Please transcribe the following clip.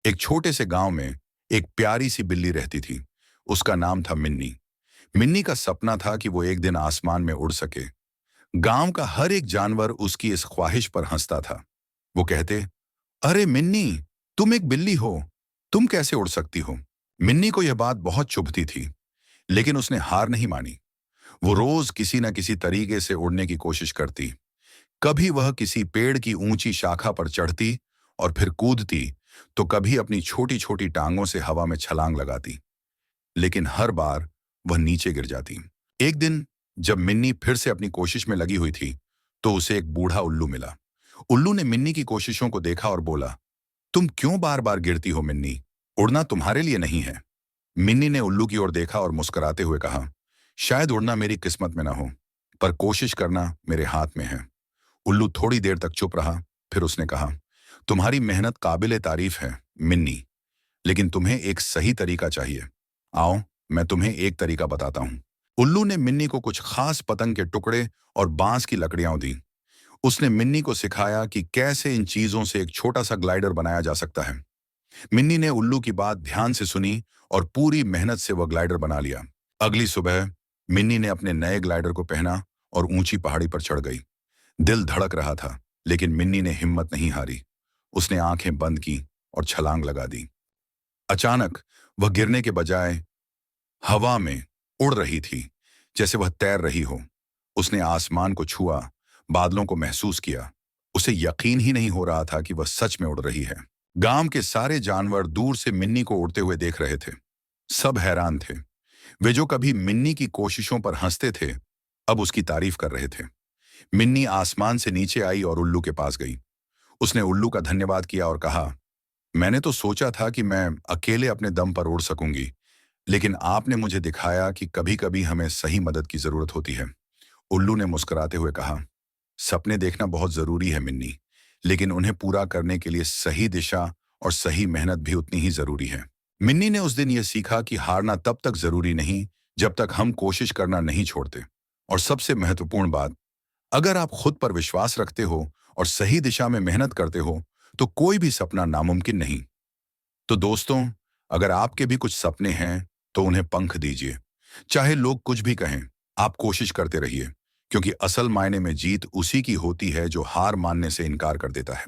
एक छोटे से गांव में एक प्यारी सी बिल्ली रहती थी। उसका नाम था मिन्नी। मिन्नी का सपना था कि वो एक दिन आसमान में उड़ सके। गांव का हर एक जानवर उसकी इस ख्वाहिश पर हंसता था। वो कहते, अरे मिन्नी, तुम एक बिल्ली हो, तुम कैसे उड़ सकती हो? मिन्नी को यह बात बहुत चुभती थी, लेकिन उसने हार नहीं मानी। वो रोज किसी न किसी तरीके से उड़ने की कोशिश करती। कभी वह किसी पेड़ की ऊंची शाखा पर चढ़ती और फिर कूदती, तो कभी अपनी छोटी छोटी टांगों से हवा में छलांग लगाती, लेकिन हर बार वह नीचे गिर जाती। एक दिन जब मिन्नी फिर से अपनी कोशिश में लगी हुई थी, तो उसे एक बूढ़ा उल्लू मिला। उल्लू ने मिन्नी की कोशिशों को देखा और बोला, तुम क्यों बार बार गिरती हो मिन्नी? उड़ना तुम्हारे लिए नहीं है। मिन्नी ने उल्लू की ओर देखा और मुस्कुराते हुए कहा, शायद उड़ना मेरी किस्मत में ना हो, पर कोशिश करना मेरे हाथ में है। उल्लू थोड़ी देर तक चुप रहा, फिर उसने कहा, तुम्हारी मेहनत काबिले तारीफ है मिन्नी, लेकिन तुम्हें एक सही तरीका चाहिए। आओ, मैं तुम्हें एक तरीका बताता हूं। उल्लू ने मिन्नी को कुछ खास पतंग के टुकड़े और बांस की लकड़ियां दी। उसने मिन्नी को सिखाया कि कैसे इन चीजों से एक छोटा सा ग्लाइडर बनाया जा सकता है। मिन्नी ने उल्लू की बात ध्यान से सुनी और पूरी मेहनत से वह ग्लाइडर बना लिया। अगली सुबह मिन्नी ने अपने नए ग्लाइडर को पहना और ऊंची पहाड़ी पर चढ़ गई। दिल धड़क रहा था, लेकिन मिन्नी ने हिम्मत नहीं हारी। उसने आंखें बंद की और छलांग लगा दी। अचानक वह गिरने के बजाय हवा में उड़ रही थी, जैसे वह तैर रही हो। उसने आसमान को छुआ, बादलों को महसूस किया। उसे यकीन ही नहीं हो रहा था कि वह सच में उड़ रही है। गांव के सारे जानवर दूर से मिन्नी को उड़ते हुए देख रहे थे। सब हैरान थे। वे जो कभी मिन्नी की कोशिशों पर हंसते थे, अब उसकी तारीफ कर रहे थे। मिन्नी आसमान से नीचे आई और उल्लू के पास गई। उसने उल्लू का धन्यवाद किया और कहा, मैंने तो सोचा था कि मैं अकेले अपने दम पर उड़ सकूंगी, लेकिन आपने मुझे दिखाया कि कभी कभी हमें सही मदद की जरूरत होती है। उल्लू ने मुस्कुराते हुए कहा, सपने देखना बहुत जरूरी है मिन्नी, लेकिन उन्हें पूरा करने के लिए सही दिशा और सही मेहनत भी उतनी ही जरूरी है। मिन्नी ने उस दिन यह सीखा कि हारना तब तक जरूरी नहीं जब तक हम कोशिश करना नहीं छोड़ते। और सबसे महत्वपूर्ण बात, अगर आप खुद पर विश्वास रखते हो और सही दिशा में मेहनत करते हो, तो कोई भी सपना नामुमकिन नहीं। तो दोस्तों, अगर आपके भी कुछ सपने हैं, तो उन्हें पंख दीजिए। चाहे लोग कुछ भी कहें, आप कोशिश करते रहिए, क्योंकि असल मायने में जीत उसी की होती है जो हार मानने से इनकार कर देता है।